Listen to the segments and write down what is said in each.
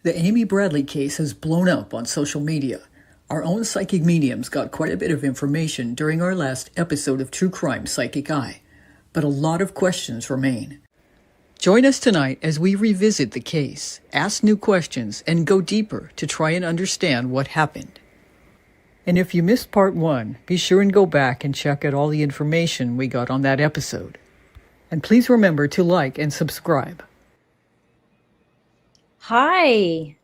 The Amy Bradley case has blown up on social media. Our own psychic mediums got quite a bit of information during our last episode of True Crime Psychic Eye, but a lot of questions remain. Join us tonight as we revisit the case, ask new questions, and go deeper to try and understand what happened. And if you missed part 1, be sure and go back and check out all the information we got on that episode. And please remember to like and subscribe. Hi.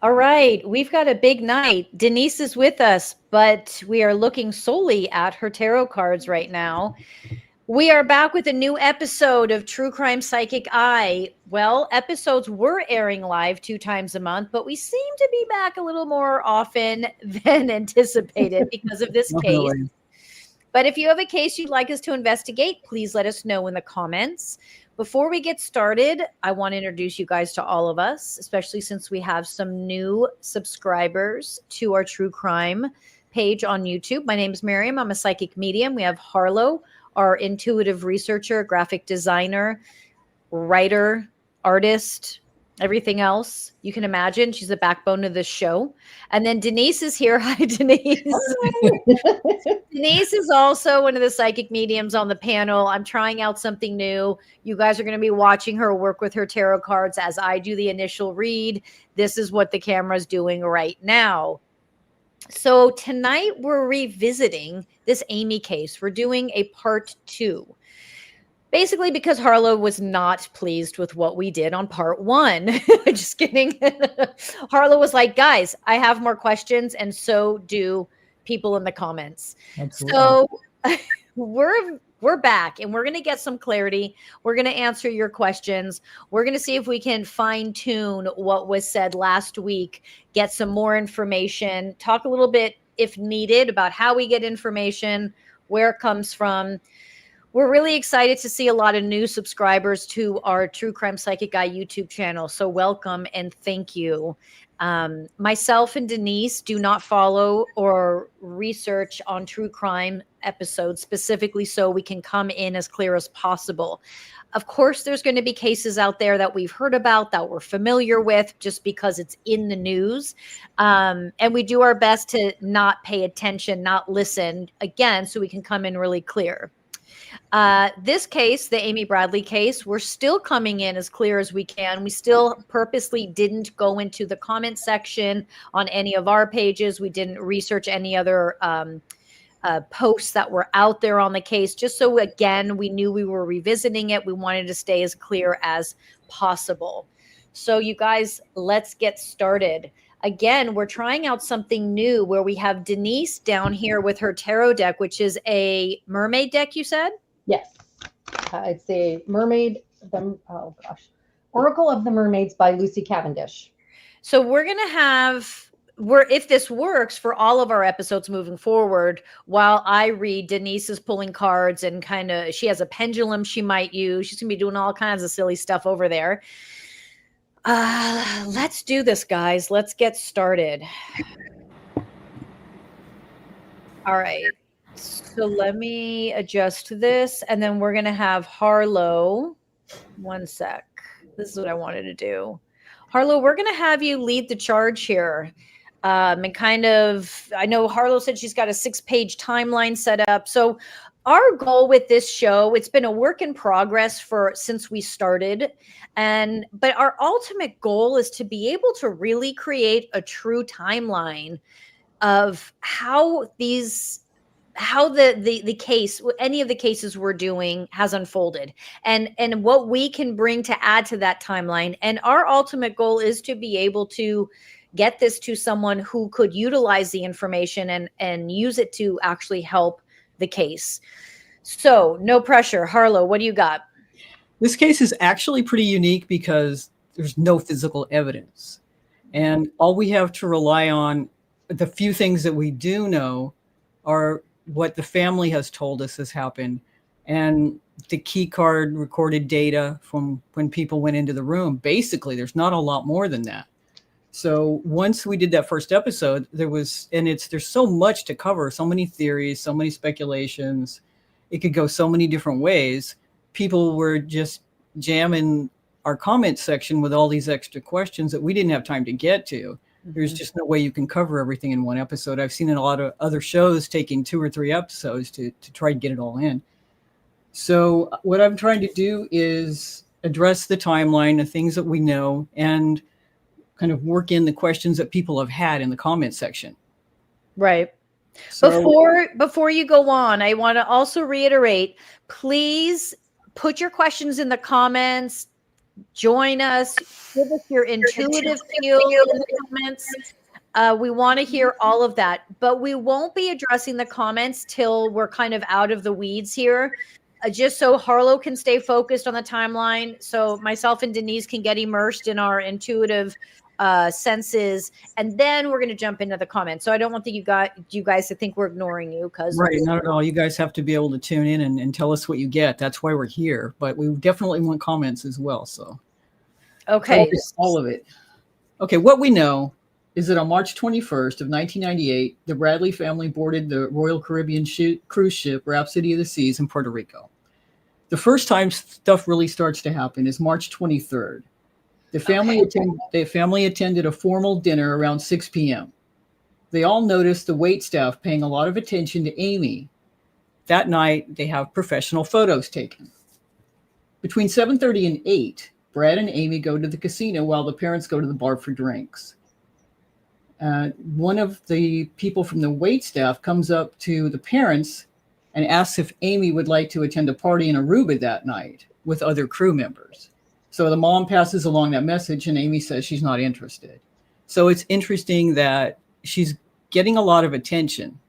All right, we've got a big night. Denise is with us, but we are looking solely at her tarot cards right now. We are back with a new episode of True Crime Psychic Eye. Well, episodes were airing live 2 times a month, but we seem to be back a little more often than anticipated because of this case. But if you have a case you'd like us to investigate, please let us know in the comments. Before we get started, I want to introduce you guys to all of us, especially since we have some new subscribers to our True Crime page on YouTube. My name is Maryam. I'm a psychic medium. We have Harlow, our intuitive researcher, graphic designer, writer, artist, everything else you can imagine. She's the backbone of this show. And then Denise is here. Hi, Denise. Hi. Denise is also one of the psychic mediums on the panel. I'm trying out something new. You guys are going to be watching her work with her tarot cards as I do the initial read. This is what the camera's doing right now. So tonight we're revisiting this Amy case. We're doing a part 2. Basically because Harlow was not pleased with what we did on part 1. Just kidding. Harlow was like, guys, I have more questions, and so do people in the comments. Absolutely. So we're back, and we're going to get some clarity. We're going to answer your questions. We're going to see if we can fine tune what was said last week, get some more information, talk a little bit, if needed, about how we get information, where it comes from. We're really excited to see a lot of new subscribers to our True Crime Psychic Eye YouTube channel. So welcome and thank you. Myself and Denise do not follow or research on true crime episodes specifically so we can come in as clear as possible. Of course, there's going to be cases out there that we've heard about, that we're familiar with, just because it's in the news. And we do our best to not pay attention, not listen, again, so we can come in really clear. This case, the Amy Bradley case, we're still coming in as clear as we can. We still purposely didn't go into the comment section on any of our pages. We didn't research any other posts that were out there on the case, just so, again, we knew we were revisiting it. We wanted to stay as clear as possible. So you guys, let's get started. Again, we're trying out something new where we have Denise down here with her tarot deck, which is a mermaid deck, you said? Yes. It's a mermaid, Oracle of the Mermaids by Lucy Cavendish. So we're going to have, if this works for all of our episodes moving forward, while I read, Denise is pulling cards and she has a pendulum she might use. She's going to be doing all kinds of silly stuff over there. Let's do this, guys. Let's get started. All right. So let me adjust this, and then we're going to have Harlow. One sec. This is what I wanted to do. Harlow, we're going to have you lead the charge here. And I know Harlow said she's got a 6-page timeline set up. So our goal with this show, it's been a work in progress since we started. But our ultimate goal is to be able to really create a true timeline of how the case, any of the cases we're doing, has unfolded, and what we can bring to add to that timeline. And our ultimate goal is to be able to get this to someone who could utilize the information and use it to actually help the case. So no pressure. Harlow, what do you got? This case is actually pretty unique because there's no physical evidence. And all we have to rely on, the few things that we do know, are what the family has told us has happened, and the key card recorded data from when people went into the room. Basically, there's not a lot more than that. So once we did that first episode, there's so much to cover, so many theories, so many speculations. It could go so many different ways. People were just jamming our comment section with all these extra questions that we didn't have time to get to. There's just no way you can cover everything in one episode. I've seen in a lot of other shows taking 2 or 3 episodes to try to get it all in. So what I'm trying to do is address the timeline, the things that we know, and kind of work in the questions that people have had in the comment section. Right. So, Before you go on, I want to also reiterate, please put your questions in the comments. Join us. Give us your intuitive feel in the comments. We want to hear all of that, but we won't be addressing the comments till we're kind of out of the weeds here, just so Harlow can stay focused on the timeline, so myself and Denise can get immersed in our intuitive senses, and then we're going to jump into the comments. So I don't want you guys to think we're ignoring you, because right, not at all. You guys have to be able to tune in and tell us what you get. That's why we're here. But we definitely want comments as well. So okay, all of it. Okay, what we know is that on March 21st of 1998, the Bradley family boarded the Royal Caribbean cruise ship Rhapsody of the Seas in Puerto Rico. The first time stuff really starts to happen is March 23rd. The family attended a formal dinner around 6 p.m. They all noticed the wait staff paying a lot of attention to Amy. That night, they have professional photos taken. Between 7:30 and 8, Brad and Amy go to the casino while the parents go to the bar for drinks. One of the people from the wait staff comes up to the parents and asks if Amy would like to attend a party in Aruba that night with other crew members. So the mom passes along that message, and Amy says she's not interested. So it's interesting that she's getting a lot of attention.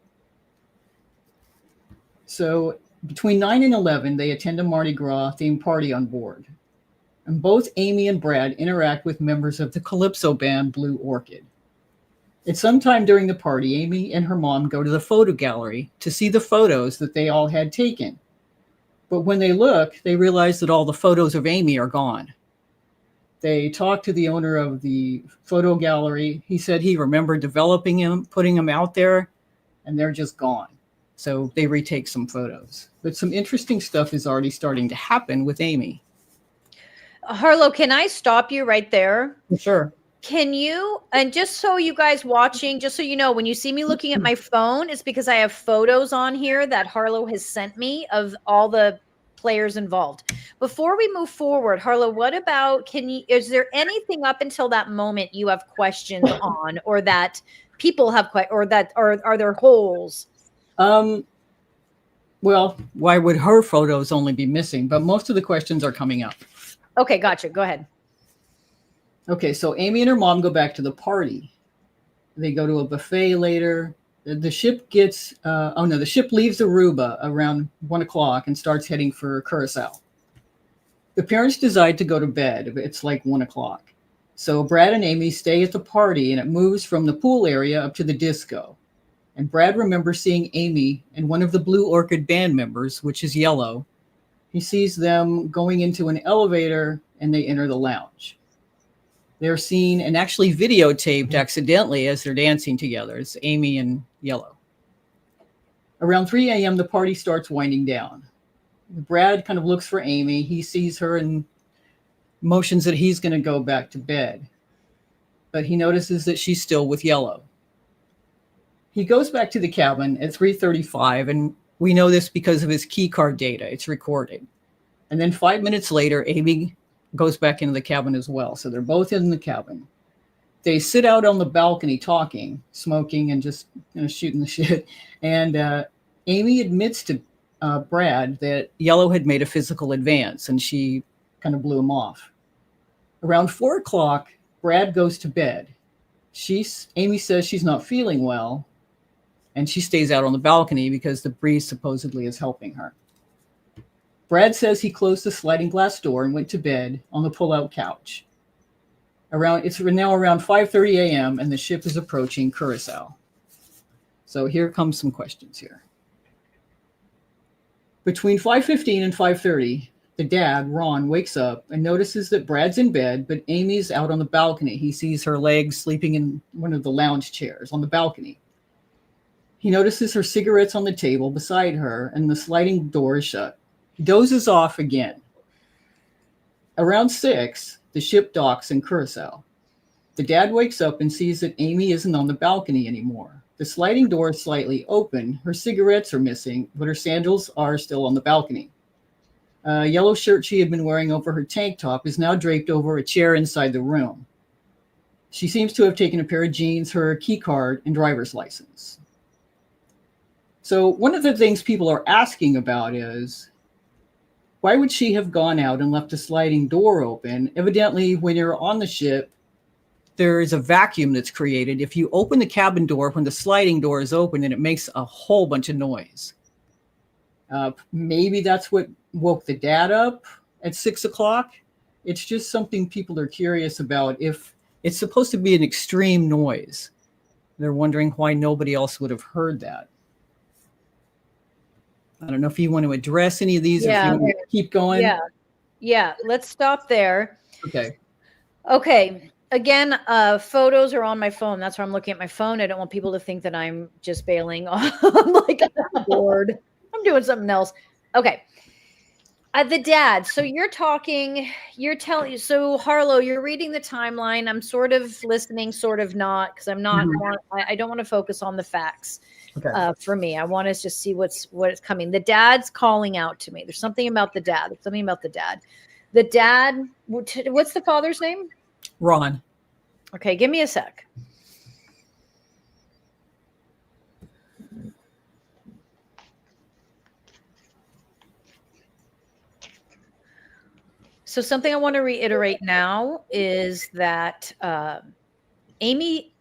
So between 9 and 11, they attend a Mardi Gras themed party on board. And both Amy and Brad interact with members of the calypso band Blue Orchid. At some time during the party, Amy and her mom go to the photo gallery to see the photos that they all had taken. But when they look, they realize that all the photos of Amy are gone. They talk to the owner of the photo gallery. He said he remembered developing them, putting them out there, and they're just gone. So they retake some photos. But some interesting stuff is already starting to happen with Amy. Harlow, can I stop you right there? Sure. Can you, and just so you guys watching, just so you know, when you see me looking at my phone, it's because I have photos on here that Harlow has sent me of all the players involved. Before we move forward, Harlow, what about, is there anything up until that moment you have questions on, or that people have, or are there holes? Well, why would her photos only be missing? But most of the questions are coming up. Okay, gotcha. Go ahead. Okay, so Amy and her mom go back to the party. They go to a buffet later. The ship the ship leaves Aruba around 1 o'clock and starts heading for Curacao. The parents decide to go to bed. It's like 1 o'clock. So Brad and Amy stay at the party, and it moves from the pool area up to the disco. And Brad remembers seeing Amy and one of the Blue Orchid band members, which is Yellow. He sees them going into an elevator, and they enter the lounge. They're seen and actually videotaped accidentally as they're dancing together. It's Amy and Yellow. Around 3 a.m., the party starts winding down. Brad kind of looks for Amy. He sees her and motions that he's going to go back to bed. But he notices that she's still with Yellow. He goes back to the cabin at 3:35, and we know this because of his key card data. It's recorded. And then 5 minutes later, Amy goes back into the cabin as well. So they're both in the cabin. They sit out on the balcony talking, smoking, and just shooting the shit. And Amy admits to Brad that Yellow had made a physical advance, and she kind of blew him off. Around 4 o'clock, Brad goes to bed. Amy says she's not feeling well, and she stays out on the balcony because the breeze supposedly is helping her. Brad says he closed the sliding glass door and went to bed on the pull-out couch. It's now around 5:30 a.m. and the ship is approaching Curacao. So here comes some questions here. Between 5:15 and 5:30, the dad, Ron, wakes up and notices that Brad's in bed, but Amy's out on the balcony. He sees her legs sleeping in one of the lounge chairs on the balcony. He notices her cigarettes on the table beside her, and the sliding door is shut. He dozes off again. Around 6, the ship docks in Curacao. The dad wakes up and sees that Amy isn't on the balcony anymore. The sliding door is slightly open. Her cigarettes are missing, but her sandals are still on the balcony. A yellow shirt she had been wearing over her tank top is now draped over a chair inside the room. She seems to have taken a pair of jeans, her key card, and driver's license. So one of the things people are asking about is, why would she have gone out and left a sliding door open? Evidently, when you're on the ship, there is a vacuum that's created. If you open the cabin door when the sliding door is open, and it makes a whole bunch of noise. Maybe that's what woke the dad up at 6 o'clock. It's just something people are curious about. If it's supposed to be an extreme noise, they're wondering why nobody else would have heard that. I don't know if you want to address any of these or if you want to keep going. Yeah. Let's stop there. Okay. Again, photos are on my phone. That's why I'm looking at my phone. I don't want people to think that I'm just bailing on like I'm bored. I'm doing something else. Okay. The dad. So you're telling, so Harlow, you're reading the timeline. I'm sort of listening, sort of not, because I'm not, I don't want to focus on the facts. Okay. For me, I want to just see what's coming. The dad's calling out to me. There's something about the dad. The dad, what's the father's name? Ron. Okay, give me a sec. So something I want to reiterate now is that Amy,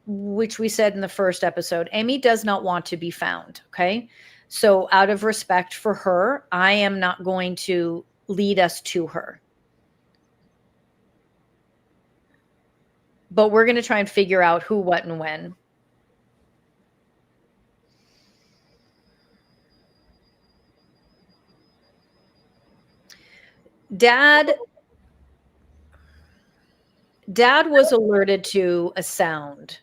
which we said in the first episode, Amy does not want to be found. Okay. So out of respect for her, I am not going to lead us to her. But we're going to try and figure out who, what, and when. Dad was alerted to a sound.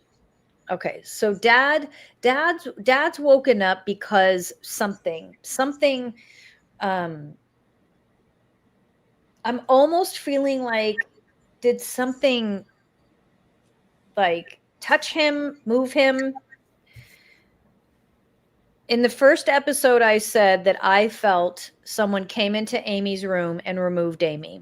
Okay, so dad's woken up because something I'm almost feeling like, did something like touch him, move him? In the first episode, I said that I felt someone came into Amy's room and removed Amy.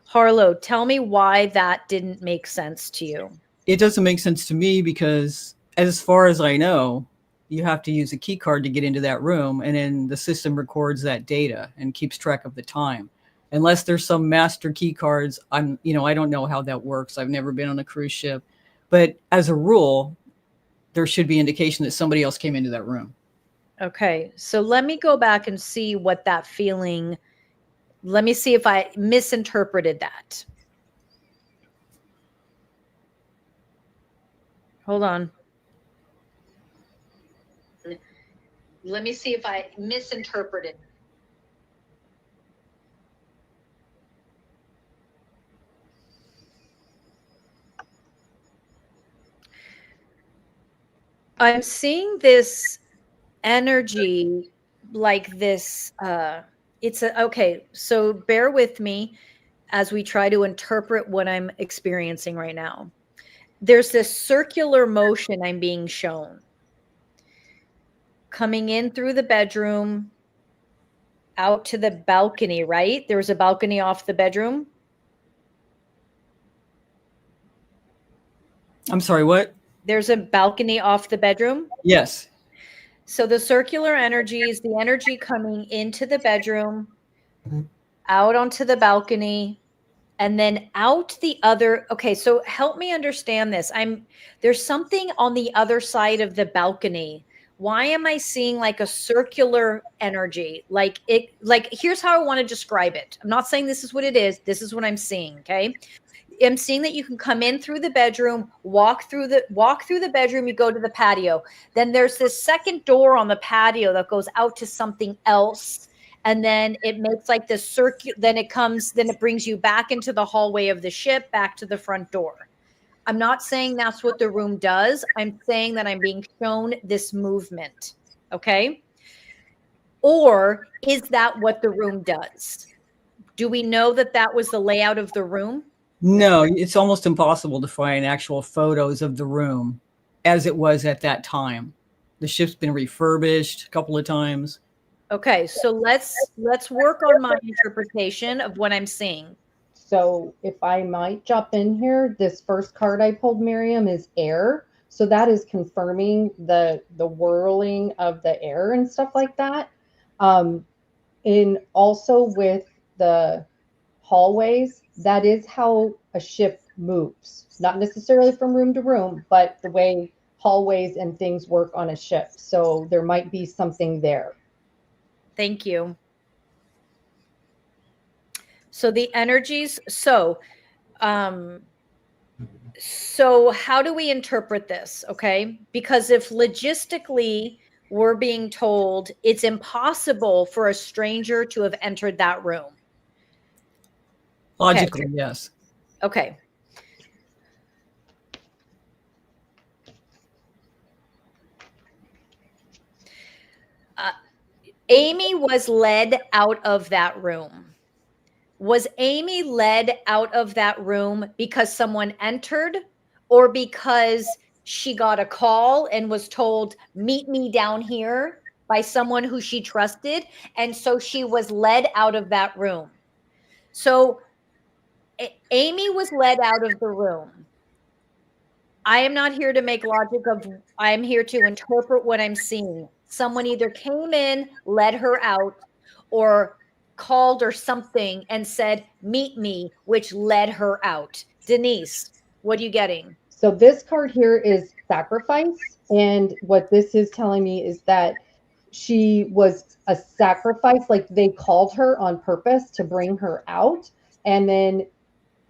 Harlow, tell me why that didn't make sense to you. It doesn't make sense to me because, as far as I know, you have to use a key card to get into that room, and then the system records that data and keeps track of the time. Unless there's some master key cards, I don't know how that works. I've never been on a cruise ship, but as a rule, there should be indication that somebody else came into that room. Okay, so let me go back and see what that feeling, let me see if I misinterpreted that. Hold on. Let me see if I misinterpreted. I'm seeing this energy like this. Okay, so bear with me as we try to interpret what I'm experiencing right now. There's this circular motion I'm being shown. Coming in through the bedroom, out to the balcony, right? There was a balcony off the bedroom. I'm sorry, what? There's a balcony off the bedroom? Yes. So the circular energy is the energy coming into the bedroom, out onto the balcony, and then out the other. Okay, so help me understand this. There's something on the other side of the balcony. Why am I seeing like a circular energy? Like here's how I want to describe it. I'm not saying this is what it is. This is what I'm seeing, okay? I'm seeing that you can come in through the bedroom, walk through the bedroom, you go to the patio. Then there's this second door on the patio that goes out to something else. And then it makes like this circuit, then it brings you back into the hallway of the ship, back to the front door. I'm not saying that's what the room does. I'm saying that I'm being shown this movement. Okay. Or is that what the room does? Do we know that that was the layout of the room? No, it's almost impossible to find actual photos of the room as it was at that time. The ship's been refurbished a couple of times. Okay, so let's work on my interpretation of what I'm seeing. So if I might jump in here, this first card I pulled, Miriam, is air. So that is confirming the whirling of the air and stuff like that. In also with the hallways, that is how a ship moves. Not necessarily from room to room, but the way hallways and things work on a ship. So there might be something there. Thank you. So the energies, so how do we interpret this? Okay. Because if logistically we're being told it's impossible for a stranger to have entered that room. Logically, yes. Okay. Amy was led out of that room. Was Amy led out of that room because someone entered or because she got a call and was told, meet me down here by someone who she trusted? And so she was led out of that room. So Amy was led out of the room. I am not here to make logic of, I am here to interpret what I'm seeing. Someone either came in, led her out, or called or something and said, meet me, which led her out. Denise, what are you getting? So this card here is sacrifice. And what this is telling me is that she was a sacrifice, like they called her on purpose to bring her out. And then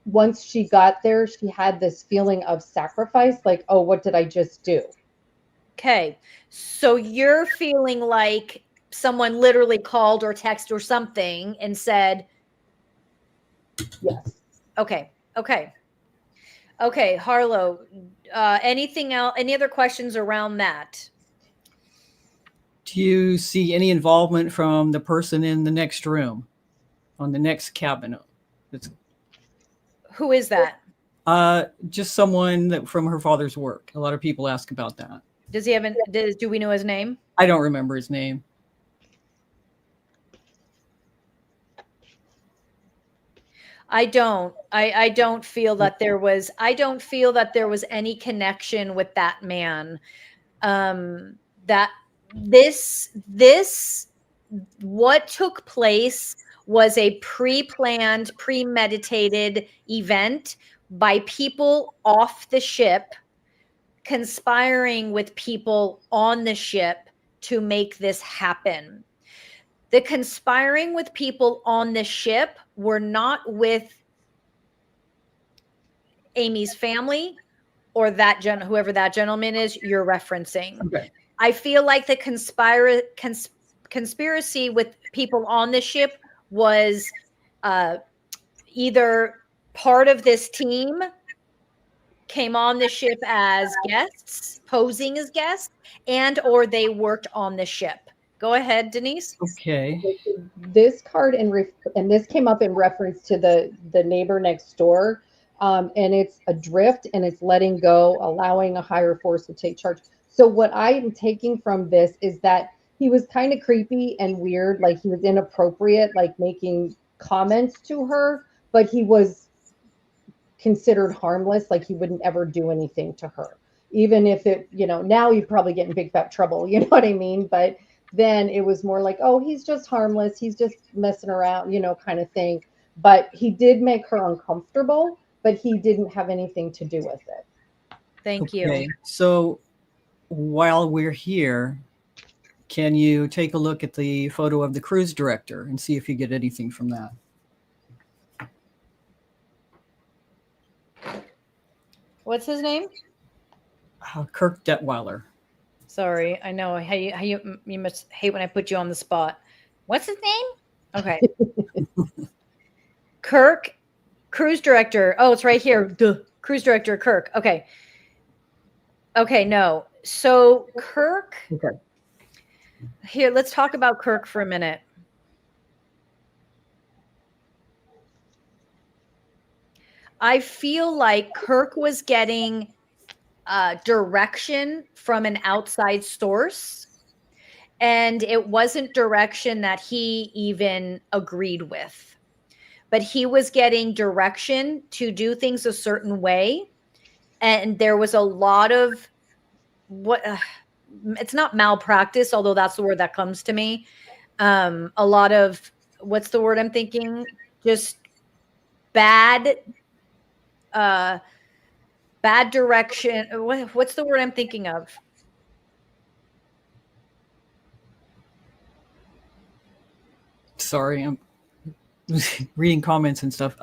once she got there, she had this feeling of sacrifice, like, oh, what did I just do? Okay. So you're feeling like someone literally called or texted or something and said, yes. Okay. Okay. Okay. Harlow, anything else? Any other questions around that? Do you see any involvement from the person in the next room, on the next cabin? Who is that? Just someone that from her father's work. A lot of people ask about that. Does he have do we know his name? I don't remember his name. I don't feel that there was any connection with that man. That this what took place was a pre-planned, premeditated event by people off the ship conspiring with people on the ship to make this happen. The conspiring with people on the ship were not with Amy's family or that whoever that gentleman is you're referencing. Okay. I feel like the conspiracy with people on the ship was either part of this team came on the ship as guests, posing as guests, and or they worked on the ship. Go ahead, Denise. Okay. This card and this came up in reference to the neighbor next door, and it's adrift and it's letting go, allowing a higher force to take charge. So what I'm taking from this is that he was kind of creepy and weird, like he was inappropriate, like making comments to her, but he was considered harmless, like he wouldn't ever do anything to her. Even if it, now he'd probably get in big fat trouble, you know what I mean? But then it was more like, oh, he's just harmless, he's just messing around, kind of thing. But he did make her uncomfortable, but he didn't have anything to do with it. Thank Okay. you. So while we're here, can you take a look at the photo of the cruise director and see if you get anything from that? What's his name? Kirk Detweiler. Sorry, I know how you must hate when I put you on the spot. What's his name? Okay. Kirk, cruise director. Oh, it's right here. Duh. Cruise director Kirk. Okay. Okay, no. So Kirk. Okay. Here, let's talk about Kirk for a minute. I feel like Kirk was getting direction from an outside source, and it wasn't direction that he even agreed with. But he was getting direction to do things a certain way, and there was a lot of what it's not malpractice, although that's the word that comes to me. A lot of, what's the word I'm thinking? Just bad uh bad direction. What's the word I'm thinking of? Sorry, I'm reading comments and stuff.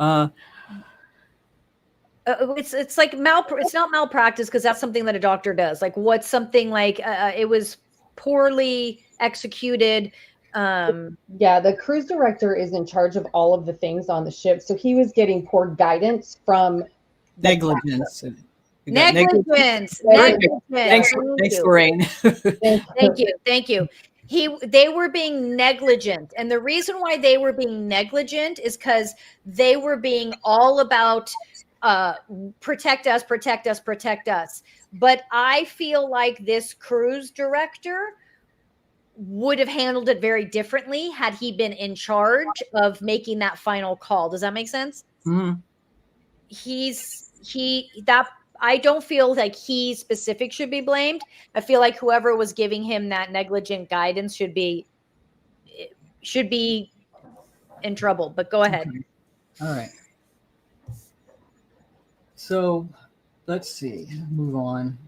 It's like it's not malpractice, because that's something that a doctor does. Like, what's something like it was poorly executed. Yeah, the cruise director is in charge of all of the things on the ship, so he was getting poor guidance from the Negligence. Negligence. Thanks, Lorraine. Thank you. They were being negligent, and the reason why they were being negligent is because they were being all about protect us, protect us, protect us. But I feel like this cruise director would have handled it very differently had he been in charge of making that final call. Does that make sense? Mhm. I don't feel like he specific should be blamed. I feel like whoever was giving him that negligent guidance should be in trouble. But go ahead. Okay. All right. So let's see. Move on.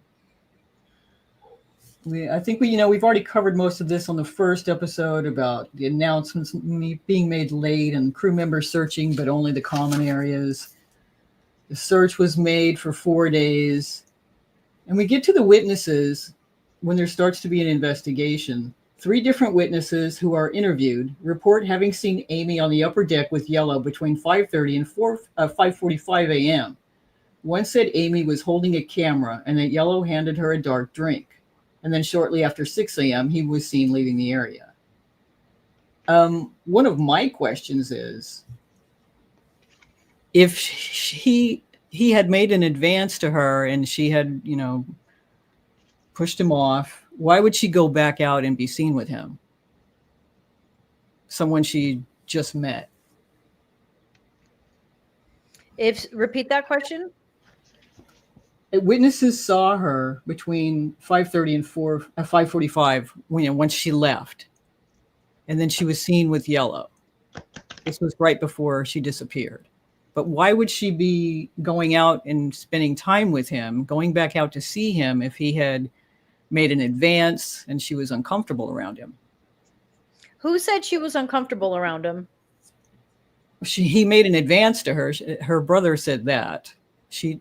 I think we've already covered most of this on the first episode about the announcements being made late and crew members searching, but only the common areas. The search was made for 4 days. And we get to the witnesses when there starts to be an investigation. 3 different witnesses who are interviewed report having seen Amy on the upper deck with Yellow between 5:30 and 5:45 a.m. One said Amy was holding a camera and that Yellow handed her a dark drink. And then shortly after 6 a.m., he was seen leaving the area. One of my questions is, if he had made an advance to her and she had, pushed him off, why would she go back out and be seen with him? Someone she just met. Repeat that question. Witnesses saw her between 5:30 and 5:45 once she left. And then she was seen with Yellow. This was right before she disappeared. But why would she be going out and spending time with him, going back out to see him, if he had made an advance and she was uncomfortable around him? Who said she was uncomfortable around him? He made an advance to her. Her brother said that.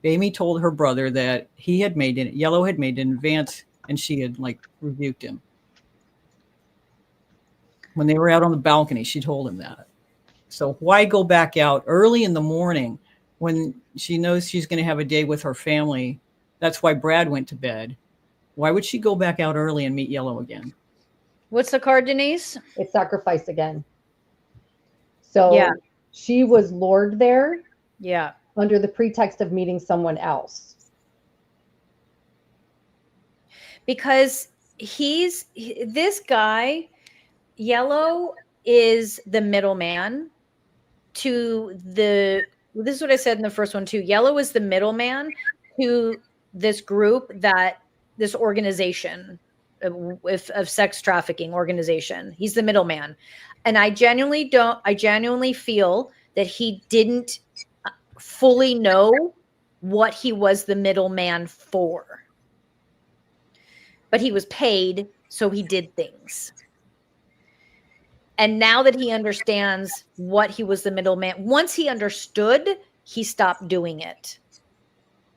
Amy told her brother that Yellow had made an advance and she had rebuked him. When they were out on the balcony, she told him that. So why go back out early in the morning when she knows she's going to have a day with her family? That's why Brad went to bed. Why would she go back out early and meet Yellow again? What's the card, Denise? It's sacrifice again. So she was lured there. Yeah. Under the pretext of meeting someone else. Because this guy, Yellow, is the middleman to this is what I said in the first one too. Yellow is the middleman to this group, this organization of sex trafficking organization. He's the middleman. And I genuinely feel that he didn't fully know what he was the middleman for. But he was paid, so he did things. And now that he understands what he was the middleman, once he understood, he stopped doing it.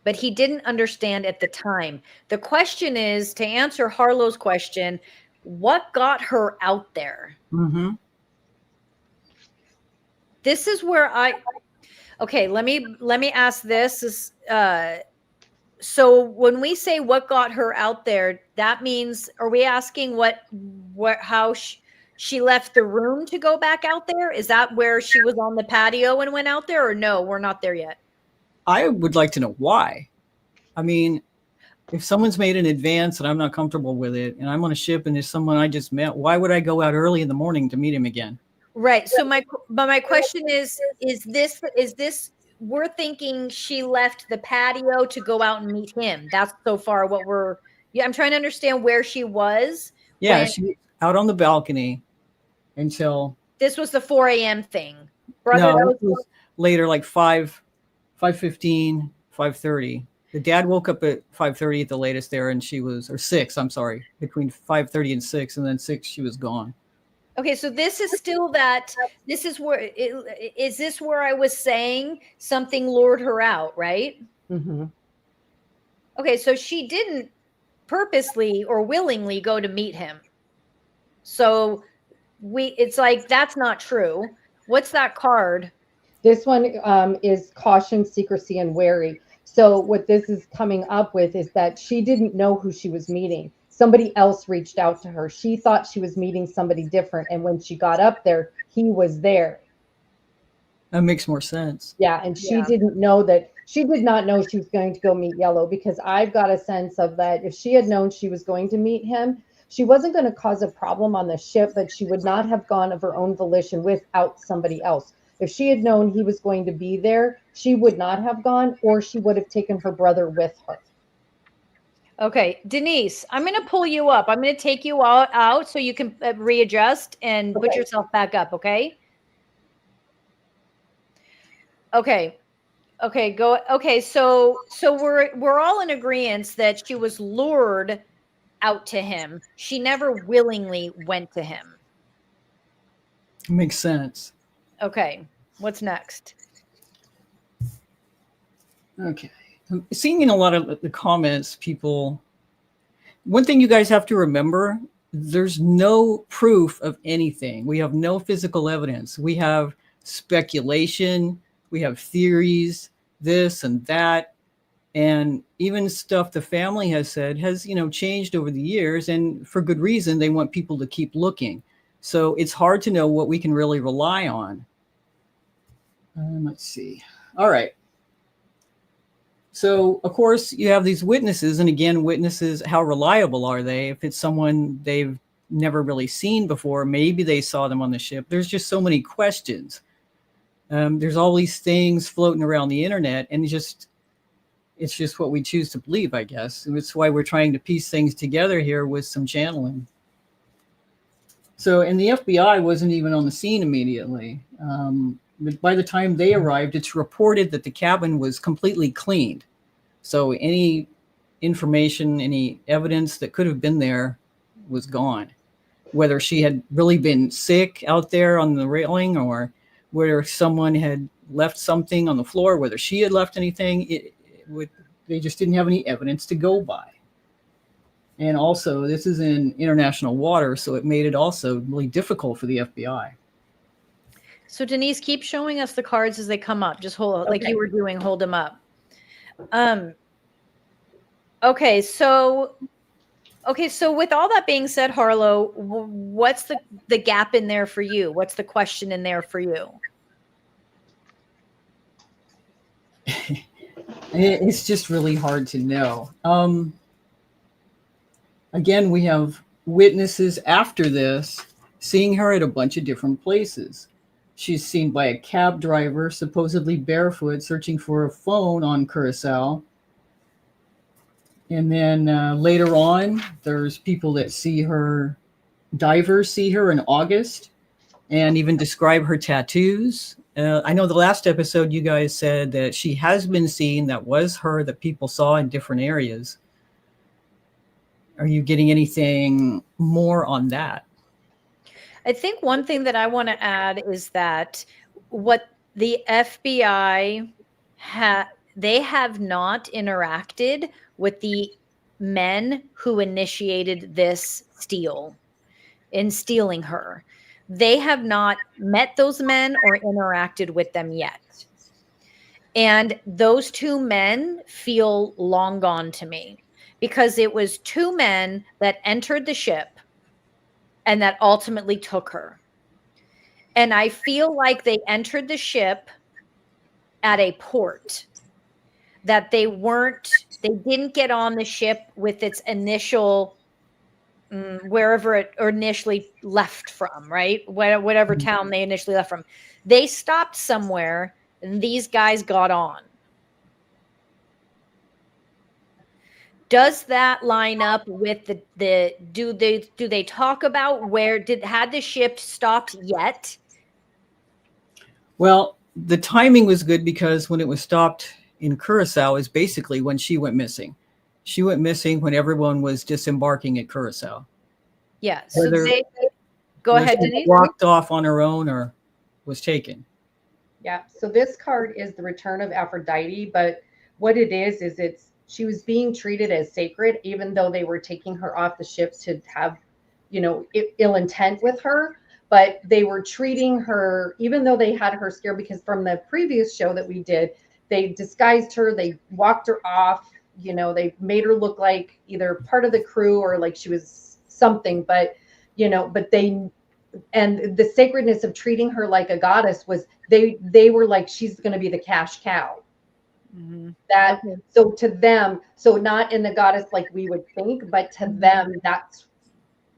But he didn't understand at the time. The question is, to answer Harlow's question, what got her out there? Mm-hmm. This is where okay, let me ask this. So when we say what got her out there, that means, are we asking how she left the room to go back out there? Is that where she was on the patio and went out there? Or no, we're not there yet. I would like to know why. I mean, if someone's made an advance and I'm not comfortable with it, and I'm on a ship and there's someone I just met, why would I go out early in the morning to meet him again? Right. So my question is this we're thinking she left the patio to go out and meet him. That's so far what I'm trying to understand where she was Yeah, when she was out on the balcony until this was the 4 a.m. thing. Brother, no, that it was later, like 5:15, 5:30. The dad woke up at 5:30 at the latest there, and she was, or 6, I'm sorry, between 5:30 and 6, and then 6 she was gone. okay, so this is still this is where is this where I was saying something lured her out, right? Mm-hmm. Okay, so she didn't purposely or willingly go to meet him. So it's like that's not true. What's that card? This one is caution, secrecy, and wary. So what this is coming up with is that she didn't know who she was meeting. Somebody else reached out to her. She thought she was meeting somebody different. And when she got up there, he was there. That makes more sense. Yeah. And she didn't know that. She did not know she was going to go meet Yellow, because I've got a sense of that. If she had known she was going to meet him, she wasn't going to cause a problem on the ship, but she would not have gone of her own volition without somebody else. If she had known he was going to be there, she would not have gone, or she would have taken her brother with her. Okay, Denise, I'm going to pull you up. I'm going to take you out so you can readjust and put yourself back up, okay? Okay. Okay, go. Okay, so we're all in agreement that she was lured out to him. She never willingly went to him. Makes sense. Okay, what's next? Okay. Seeing in a lot of the comments, people, one thing you guys have to remember, there's no proof of anything. We have no physical evidence. We have speculation, we have theories, this and that, and even stuff the family has said has, changed over the years, and for good reason. They want people to keep looking. So it's hard to know what we can really rely on. Let's see. All right. So, of course, you have these witnesses. And again, witnesses, how reliable are they? If it's someone they've never really seen before, maybe they saw them on the ship. There's just so many questions. There's all these things floating around the internet, and it's just what we choose to believe, I guess. And it's why we're trying to piece things together here with some channeling. So, and the FBI wasn't even on the scene immediately. But by the time they arrived, it's reported that the cabin was completely cleaned. So any information, any evidence that could have been there was gone. Whether she had really been sick out there on the railing, or whether someone had left something on the floor, whether she had left anything, they just didn't have any evidence to go by. And also, this is in international water, so it made it also really difficult for the FBI. So Denise, keep showing us the cards as they come up. Just hold, like you were doing, hold them up. Okay, so with all that being said, Harlow, what's the gap in there for you? What's the question in there for you? It's just really hard to know. Again, we have witnesses after this seeing her at a bunch of different places. She's seen by a cab driver, supposedly barefoot, searching for a phone on Curacao. And then later on, there's people that see her, divers see her in August, and even describe her tattoos. I know the last episode you guys said that she has been seen, that was her, that people saw in different areas. Are you getting anything more on that? I think one thing that I want to add is that what the FBI they have not interacted with the men who initiated this in stealing her. They have not met those men or interacted with them yet. And those two men feel long gone to me, because it was two men that entered the ship and that ultimately took her. And I feel like they entered the ship at a port. that they didn't get on the ship with its initial wherever it initially left from, right? Whatever town they initially left from. They stopped somewhere and these guys got on. Does that line up with do they talk about had the ship stopped yet? Well, the timing was good because when it was stopped in Curacao is basically when she went missing. She went missing when everyone was disembarking at Curacao. Yeah. So go ahead, Denise. Walked off on her own or was taken. Yeah. So this card is the return of Aphrodite, but what it is she was being treated as sacred, even though they were taking her off the ship to have, ill intent with her. But they were treating her, even though they had her scared, because from the previous show that we did, they disguised her, they walked her off, they made her look like either part of the crew or like she was something, but and the sacredness of treating her like a goddess was they were like, she's going to be the cash cow. So to them, so not in the goddess like we would think, but to them, that's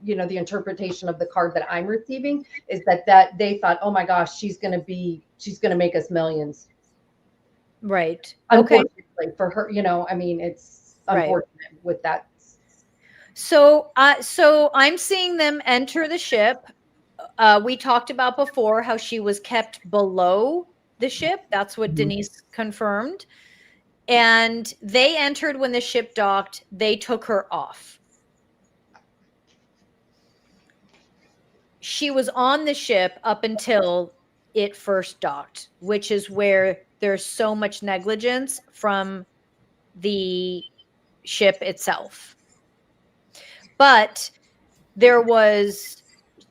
the interpretation of the card that I'm receiving is that they thought, oh my gosh, she's going to make us millions. Right. Unfortunately for her, it's unfortunate with that. So I'm seeing them enter the ship. We talked about before how she was kept below the ship. That's what Denise confirmed. And they entered when the ship docked. They took her off. She was on the ship up until it first docked, which is where there's so much negligence from the ship itself. But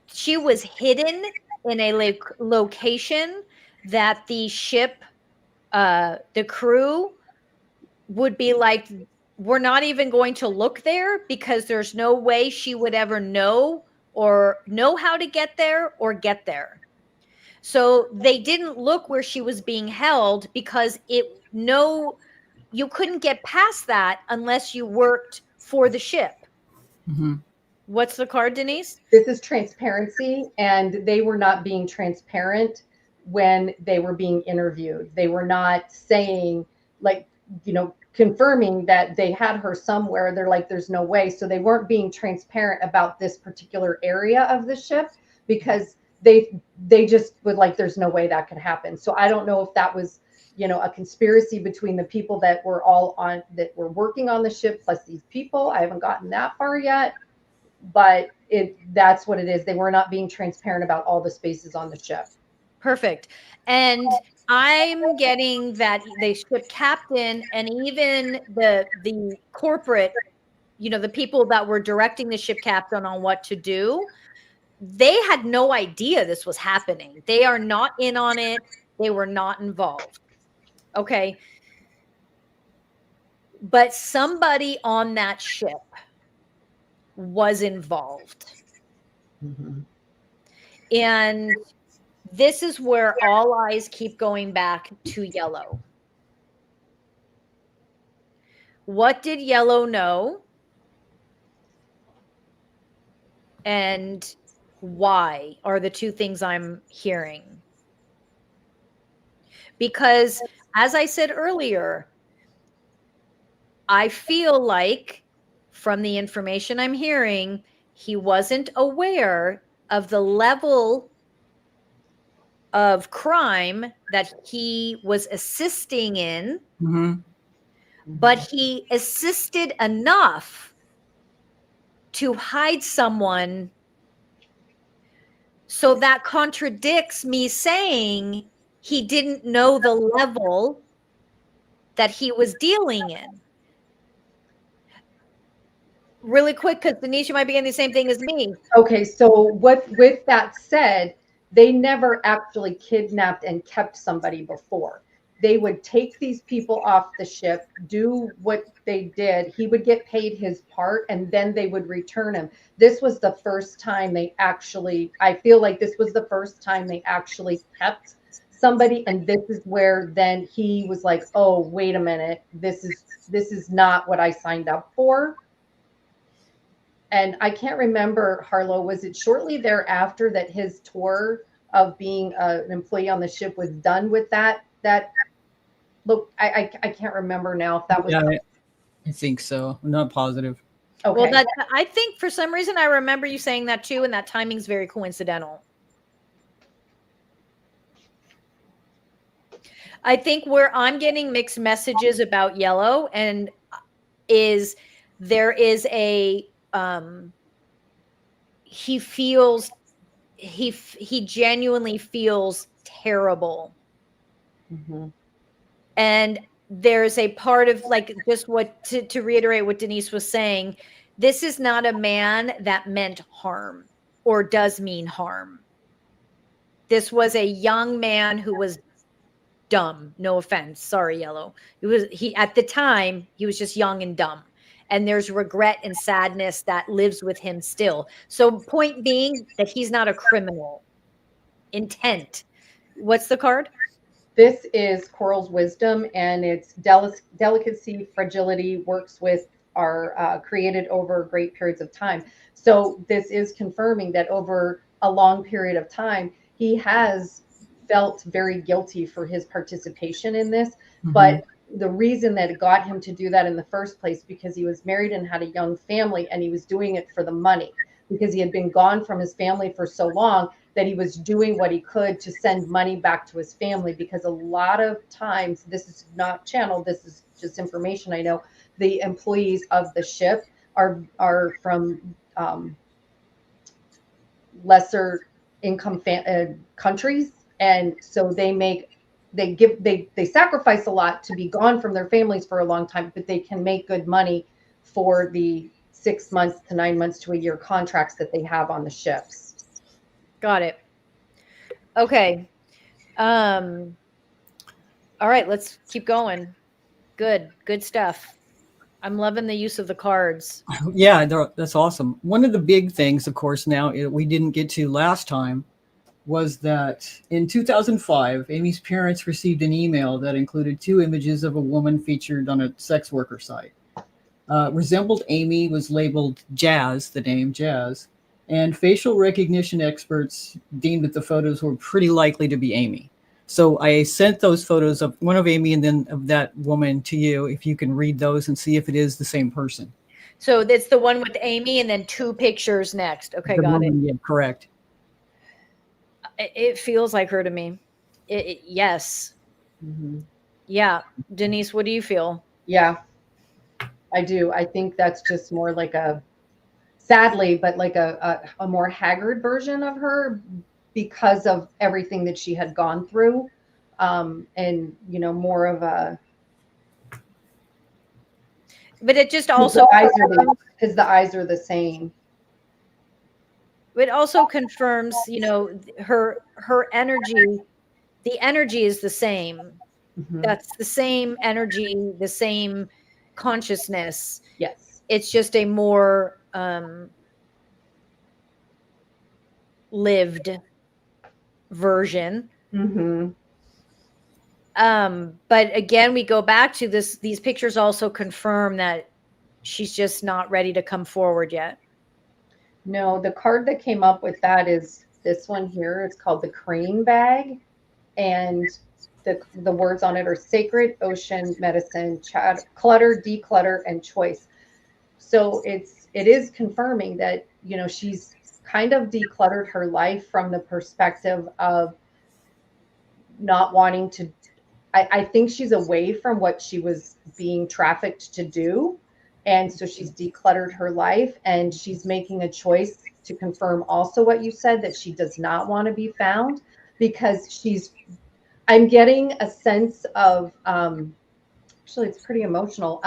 she was hidden in a location that the ship, the crew would be like, we're not even going to look there because there's no way she would ever know how to get there or get there. So they didn't look where she was being held because you couldn't get past that unless you worked for the ship. What's the card, Denise? This is transparency, and they were not being transparent when they were being interviewed. They were not saying, like, confirming that they had her somewhere. They're like, there's no way. So they weren't being transparent about this particular area of the ship because they just would like, there's no way that could happen. So I don't know if that was, a conspiracy between the people that were working on the ship plus these people. I haven't gotten that far yet, but that's what it is. They were not being transparent about all the spaces on the ship. Perfect. And I'm getting that the ship captain and even the corporate, the people that were directing the ship captain on what to do, they had no idea this was happening. They are not in on it. They were not involved. Okay. But somebody on that ship was involved. And this is where all eyes keep going back to Yellow. What did Yellow know? And why are the two things I'm hearing. Because as I said earlier, I feel like from the information I'm hearing, he wasn't aware of the level of crime that he was assisting in, but he assisted enough to hide someone. So that contradicts me saying he didn't know the level that he was dealing in. Really quick, because Denise, you might be getting the same thing as me. Okay, so with that said, they never actually kidnapped and kept somebody before. They would take these people off the ship, do what they did. He would get paid his part, and then they would return him. This was the first time I feel like this was the first time they actually kept somebody, and this is where then he was like, oh, wait a minute, this is not what I signed up for. And I can't remember, Harlow, was it shortly thereafter that his tour of being an employee on the ship was done with that look, I can't remember now if that was. Yeah, I think so. I'm not positive. Okay. Well, I think for some reason I remember you saying that too, and that timing's very coincidental. I think where I'm getting mixed messages about Yellow and is there is a he genuinely feels terrible. Mm-hmm. And there's a part of like just what to reiterate what Denise was saying, this is not a man that meant harm or does mean harm. This was a young man who was dumb. No offense. Sorry, Yellow. He at the time, he was just young and dumb. And there's regret and sadness that lives with him still. So point being that he's not a criminal. Intent. What's the card? This is Coral's wisdom, and it's delicacy, fragility, works with are created over great periods of time. So this is confirming that over a long period of time, he has felt very guilty for his participation in this. Mm-hmm. But the reason that it got him to do that in the first place, because he was married and had a young family, and he was doing it for the money, because he had been gone from his family for so long that he was doing what he could to send money back to his family. Because a lot of times, this is not channeled, this is just information I know, the employees of the ship are from lesser income countries, and so they sacrifice a lot to be gone from their families for a long time, but they can make good money for the 6 months to 9 months to a year contracts that they have on the ships. Got it. Okay. All right, let's keep going. Good stuff. I'm loving the use of the cards. Yeah, that's awesome. One of the big things, of course, now we didn't get to last time was that in 2005, Amy's parents received an email that included 2 images of a woman featured on a sex worker site. Resembled Amy, was labeled Jazz, the name Jazz, and facial recognition experts deemed that the photos were pretty likely to be Amy. So I sent those photos of one of Amy and then of that woman to you, if you can read those and see if it is the same person. So that's the one with Amy and then 2 pictures next. Okay, got it. Yeah, correct. It feels like her to me. Yes. Mm-hmm. Yeah. Denise, what do you feel? Yeah, I do. I think that's just more like sadly, but like a more haggard version of her because of everything that she had gone through. And, more of a. But it just also. Because the eyes are the same. It also confirms, her energy, the energy is the same. Mm-hmm. That's the same energy, the same consciousness. Yes. It's just a more lived version. Mm-hmm. But again, we go back to this. These pictures also confirm that she's just not ready to come forward yet. No, the card that came up with that is this one here. It's called the Crane Bag, and the words on it are sacred, ocean, medicine, clutter, declutter, and choice. So it is confirming that she's kind of decluttered her life from the perspective of not wanting to. I think she's away from what she was being trafficked to do. And so she's decluttered her life, and she's making a choice to confirm also what you said, that she does not want to be found, because I'm getting a sense of, actually it's pretty emotional.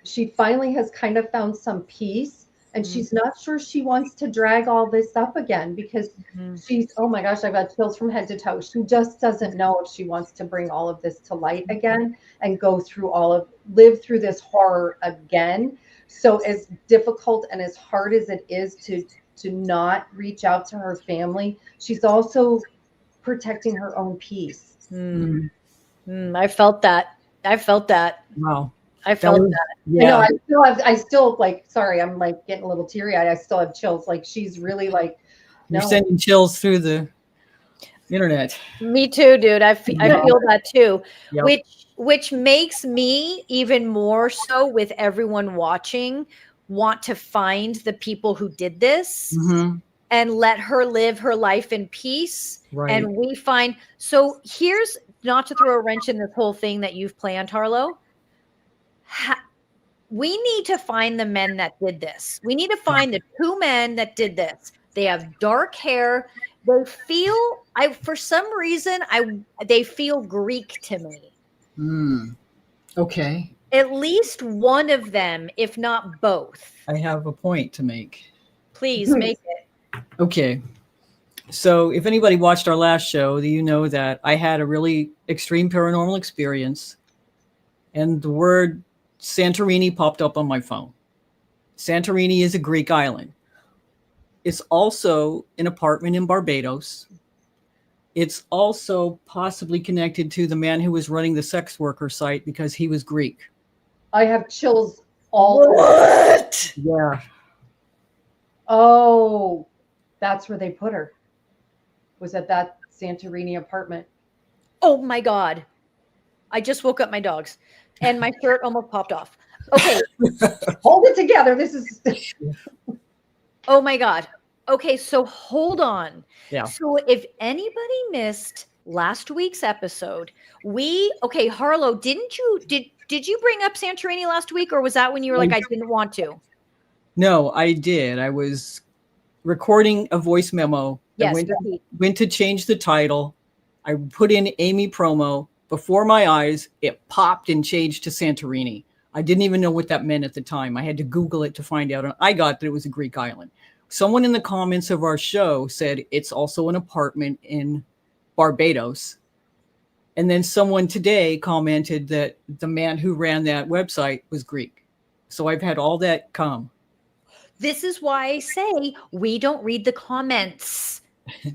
She finally has kind of found some peace, and she's not sure she wants to drag all this up again, because she's, oh my gosh, I've got chills from head to toe. She just doesn't know if she wants to bring all of this to light again and live through this horror again. So as difficult and as hard as it is to not reach out to her family, she's also protecting her own peace. I felt that. Wow. I felt that. Yeah. I still like, sorry, I'm like getting a little teary eyed. I still have chills. Like she's really like, You're sending chills through the internet. Me too, dude. I feel that too. Yep. Which makes me even more so with everyone watching want to find the people who did this and let her live her life in peace. Right. And we find, so here's, not to throw a wrench in this whole thing that you've planned, Harlow. We need to find the men that did this. We need to find the 2 men that did this. They have dark hair. They feel, for some reason, they feel Greek to me. Okay. At least one of them, if not both. I have a point to make. Please make it. Okay. So if anybody watched our last show, you know that I had a really extreme paranormal experience, and the word Santorini popped up on my phone. Santorini is a Greek island. It's also an apartment in Barbados. It's also possibly connected to the man who was running the sex worker site because he was Greek. I have chills all What? Yeah. Oh, that's where they put her. Was at that Santorini apartment. Oh my God. I just woke up my dogs and my shirt almost popped off. Okay. Hold it together. This is. Oh my God. Okay. So hold on. Yeah. So if anybody missed last week's episode, Harlow, did you bring up Santorini last week, or was that when you were like, I didn't want to? No, I did. I was recording a voice memo. Yes. Went to change the title. I put in Amy promo. Before my eyes, it popped and changed to Santorini. I didn't even know what that meant at the time. I had to Google it to find out. And I got that it was a Greek island. Someone in the comments of our show said it's also an apartment in Barbados. And then someone today commented that the man who ran that website was Greek. So I've had all that come. This is why I say we don't read the comments.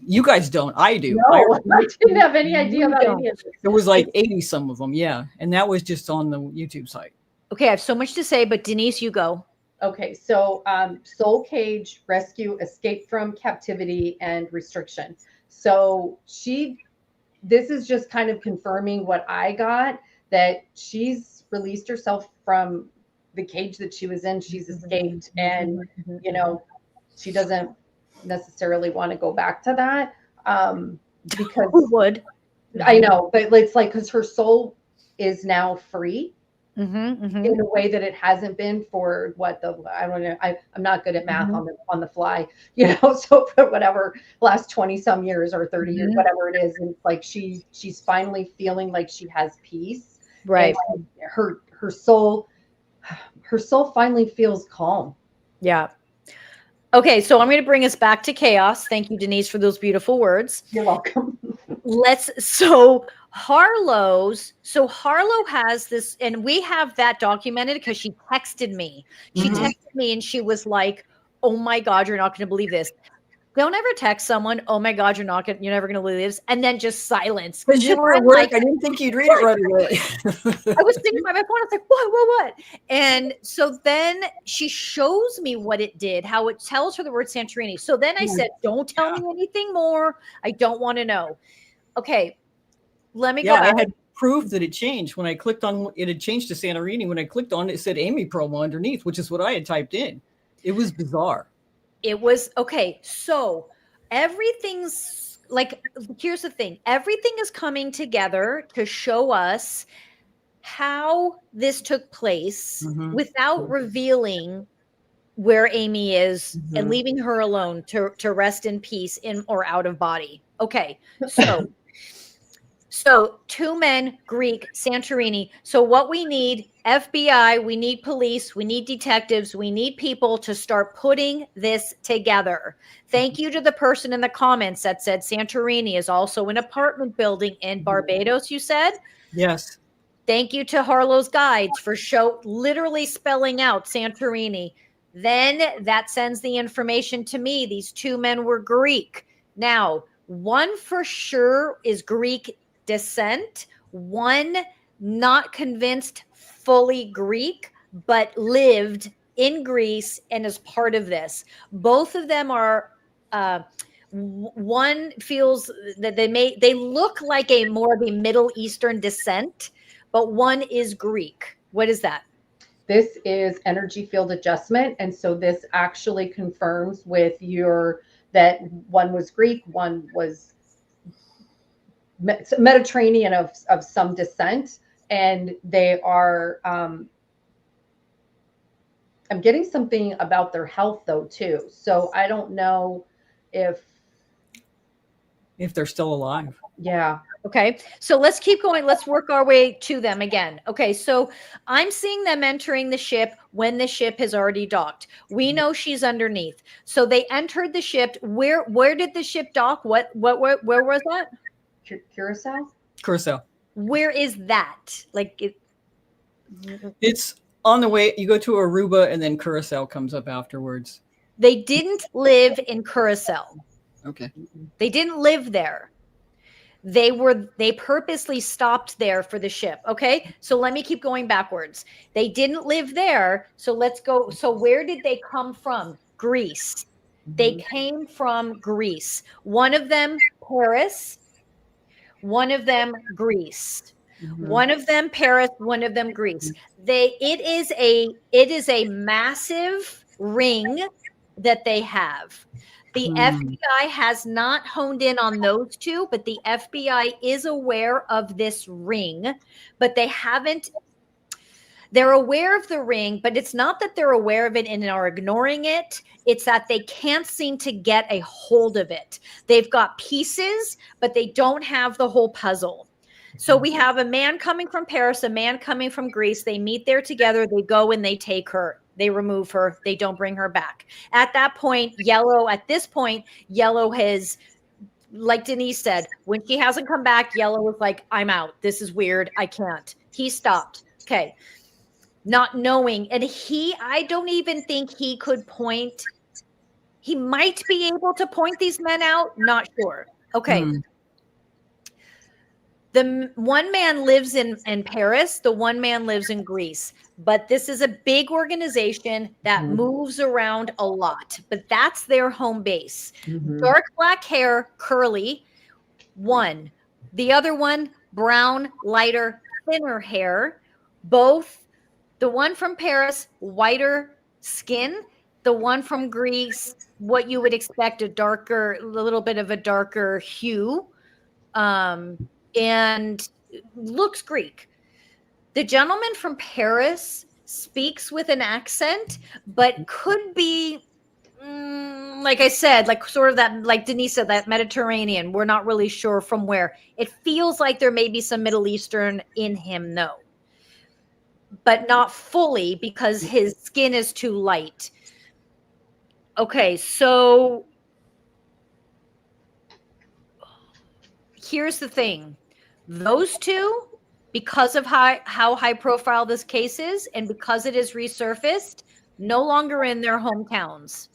You guys don't. I do. No, I didn't have any idea about any of this. There was like 80 some of them. Yeah. And that was just on the YouTube site. Okay. I have so much to say, but Denise, you go. Okay. So Soul Cage, rescue, escape from captivity, and restriction. So this is just kind of confirming what I got, that she's released herself from the cage that she was in. She's escaped, and she doesn't necessarily want to go back to that, because who would? I know, but it's like, because her soul is now free in a way that it hasn't been for I don't know. I'm not good at math on the fly, so for whatever last 20 some years or 30 years, whatever it is, and it's like she's finally feeling like she has peace, right? And her soul finally feels calm. Yeah. Okay, so I'm going to bring us back to chaos. Thank you, Denise, for those beautiful words. You're welcome. Harlow has this, and we have that documented because she texted me. She texted me and she was like, oh my God, you're not going to believe this. Don't ever text someone, oh my God, you're never going to believe this, and then just silence. Because you were at work, I didn't think you'd read it right away. I was thinking by my phone, I was like, what? And so then she shows me what it did, how it tells her the word Santorini. So then I said, don't tell me anything more. I don't want to know. Okay, let me go back. I had proof that it changed. When I clicked on it, had changed to Santorini. When I clicked on it, it said Amy promo underneath, which is what I had typed in. It was bizarre. It was okay. So everything's like, here's the thing. Everything is coming together to show us how this took place without revealing where Amy is and leaving her alone to rest in peace in or out of body. Okay. So 2 men, Greek, Santorini. So what we need, FBI, we need police, we need detectives, we need people to start putting this together. Thank you to the person in the comments that said Santorini is also an apartment building in Barbados, you said? Yes. Thank you to Harlow's Guides for literally spelling out Santorini. Then that sends the information to me. These 2 men were Greek. Now, One for sure is Greek descent. One not convinced fully Greek, but lived in Greece and is part of this. Both of them are one feels that they look like a more of a Middle Eastern descent, but one is Greek. What is that? This is energy field adjustment. And so this actually confirms with that one was Greek, one was Mediterranean of some descent. And they are, I'm getting something about their health though, too. So I don't know if they're still alive. Yeah. Okay, so let's keep going. Let's work our way to them again. Okay, so I'm seeing them entering the ship when the ship has already docked. We know she's underneath. So they entered the ship. Where did the ship dock? Where was that? Curacao? Curacao. Where is that? Like it's on the way. You go to Aruba and then Curacao comes up afterwards. They didn't live in Curacao. Okay. They didn't live there. They purposely stopped there for the ship. Okay. So let me keep going backwards. They didn't live there. So let's go. So where did they come from? Greece. They came from Greece. One of them, Paris. One of them, Greece. One of them, Paris. One of them, Greece. It is a massive ring that they have. The FBI has not honed in on those two, but the FBI is aware of this ring, but they're aware of the ring, but it's not that they're aware of it and are ignoring it. It's that they can't seem to get a hold of it. They've got pieces, but they don't have the whole puzzle. So we have a man coming from Paris, a man coming from Greece. They meet there together. They go and they take her. They remove her. They don't bring her back. At this point, Yellow has, like Denise said, when she hasn't come back, Yellow was like, I'm out. This is weird. I can't. He stopped. Okay. Not knowing. And I don't even think he could point. He might be able to point these men out. Not sure. Okay. The one man lives in Paris. The one man lives in Greece. But this is a big organization that moves around a lot. But that's their home base. Dark black hair, curly, one. The other one, brown, lighter, thinner hair. Both. The one from Paris, whiter skin. The one from Greece, what you would expect, a little bit of a darker hue. And looks Greek. The gentleman from Paris speaks with an accent, but could be, like I said, like sort of that, like Denise said, that Mediterranean. We're not really sure from where. It feels like there may be some Middle Eastern in him, though, but not fully because his skin is too light. Okay, so here's the thing. Those two, because of how high profile this case is and because it is resurfaced, no longer in their hometowns.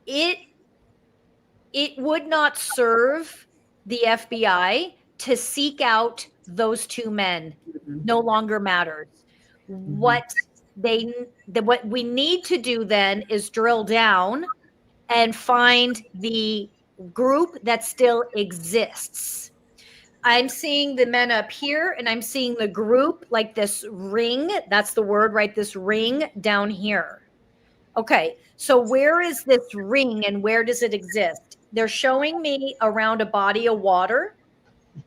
It would not serve the FBI to seek out those two men. No longer matters. What we need to do then is drill down and find the group that still exists. I'm seeing the men up here and I'm seeing the group like this ring. That's the word, right? This ring down here. Okay. So where is this ring and where does it exist? They're showing me around a body of water.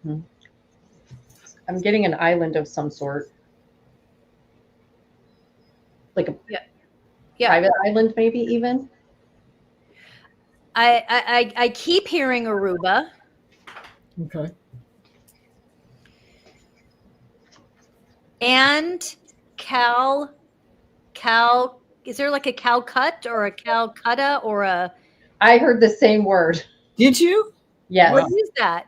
I'm getting an island of some sort. Like a private island, maybe even. I keep hearing Aruba. Okay. And is there like a Calcut or a Calcutta or a? I heard the same word. Did you? Yes. What is that?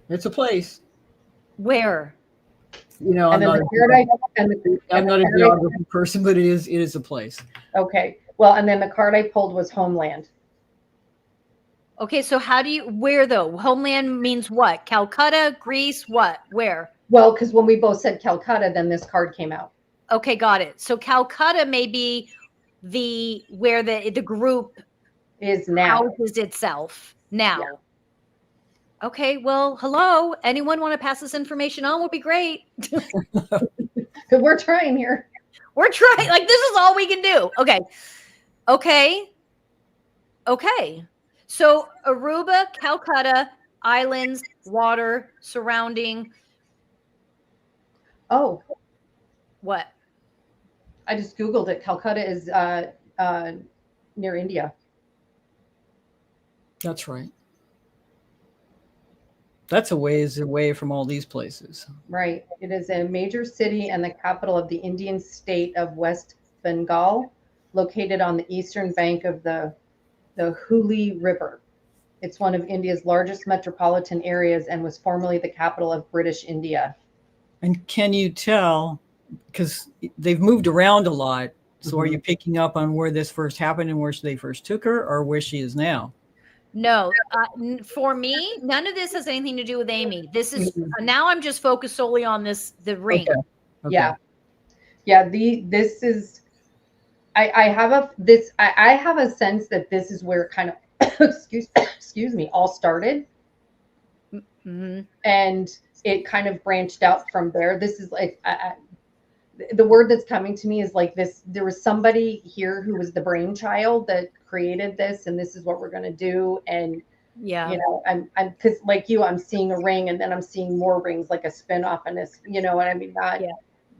It's a place. Where? You know, I'm not a geography person, but it is a place. Okay. Well, and then the card I pulled was homeland. Okay, so where though? Homeland means what? Calcutta, Greece, what? Where? Well, because when we both said Calcutta, then this card came out. Okay, got it. So Calcutta may be where the group Is now. houses itself now. Yeah. Okay, well, hello. Anyone want to pass this information on? Would be great. Because we're trying here. We're trying. Like, this is all we can do. Okay. So Aruba, Calcutta, islands, water, surrounding. Oh, What? I just Googled it. Calcutta is near India. That's right. That's a ways away from all these places. Right. It is a major city and the capital of the Indian state of West Bengal, located on the eastern bank of the Hooghly River. It's one of India's largest metropolitan areas and was formerly the capital of British India. And can you tell, because they've moved around a lot, so are you picking up on where this first happened and where they first took her, or where she is now? No, for me, none of this has anything to do with Amy. This is now I'm just focused solely on the ring. Okay. Yeah. This is. I have a sense that this is where it kind of excuse me all started, and it kind of branched out from there. This is like the word that's coming to me is like this. There was somebody here who was the brainchild that created this, and this is what we're going to do. And you know, I'm because like you, I'm seeing a ring, and then I'm seeing more rings, like a spin-off, and this, you know what I mean?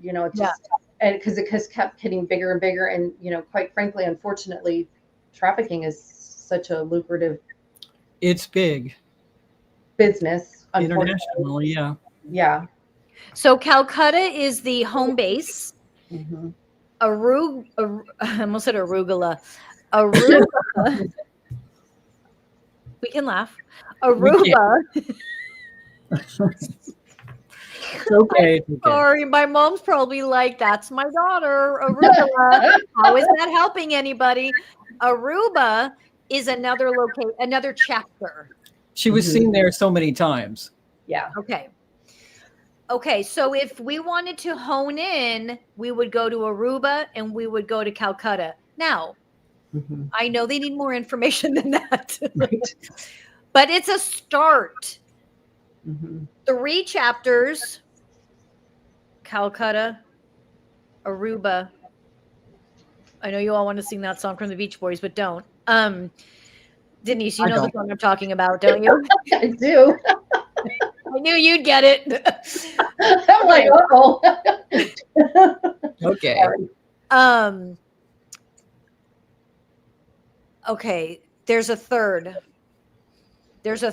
You know, it's just and because it has kept getting bigger and bigger, and you know, quite frankly, unfortunately, trafficking is such a lucrative. It's big Business, internationally. Yeah. So Calcutta is the home base. I almost said arugula. Aruba. We can laugh. Aruba. It's okay. Sorry, my mom's probably like, that's my daughter, Aruba. How is that helping anybody? Aruba is another chapter. She was seen there so many times. Yeah. Okay, so if we wanted to hone in, we would go to Aruba and we would go to Calcutta. Now, I know they need more information than that, but it's a start. 3 chapters, Calcutta, Aruba. I know you all want to sing that song from the Beach Boys, but don't. Denise, you know the song I'm talking about, don't you? I do. I knew you'd get it. I'm like, oh. Okay. Okay. There's a third. There's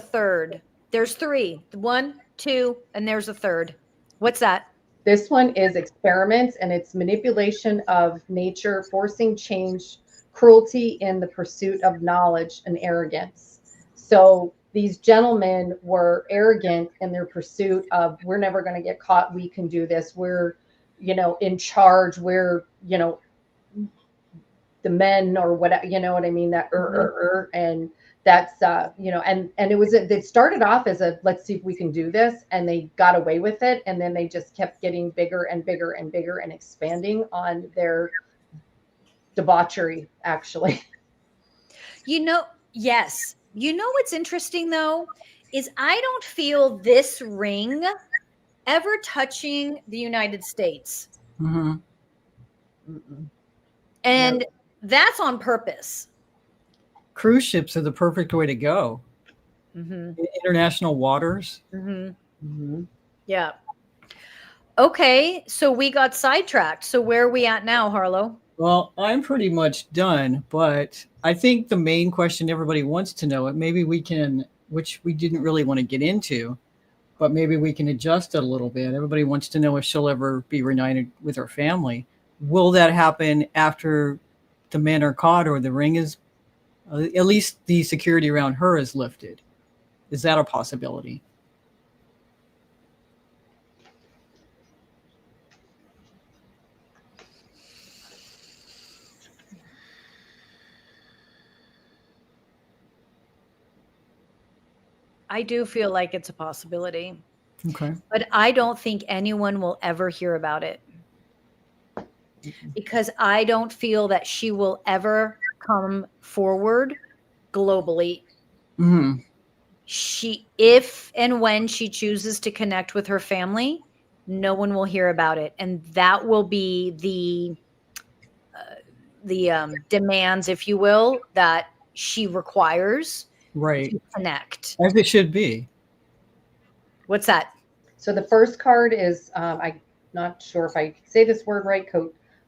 3. 1, 2, and there's a third. What's that? This one is experiments, and it's manipulation of nature, forcing change, cruelty in the pursuit of knowledge, and arrogance. So these gentlemen were arrogant in their pursuit of, we're never going to get caught. We can do this. We're, you know, in charge. We're, you know, the men or whatever, you know what I mean? That, and that's, you know, and it started off as a, let's see if we can do this. And they got away with it. And then they just kept getting bigger and bigger and bigger and expanding on their debauchery, actually. You know, yes. You know what's interesting though, is I don't feel this ring ever touching the United States. And that's on purpose. Cruise ships are the perfect way to go. International waters. Yeah. Okay, so we got sidetracked. So where are we at now, Harlow? Well, I'm pretty much done, but I think the main question everybody wants to know, and maybe we can, which we didn't really want to get into, but maybe we can adjust it a little bit. Everybody wants to know if she'll ever be reunited with her family. Will that happen after the men are caught, or the ring is, at least the security around her is lifted? Is that a possibility? I do feel like it's a possibility. Okay. But I don't think anyone will ever hear about it, because I don't feel that she will ever come forward globally. Mm-hmm. If and when she chooses to connect with her family, no one will hear about it, and that will be the demands, if you will, that she requires Right. to connect. As it should be. What's that? So the first card is, I'm not sure if I say this word right,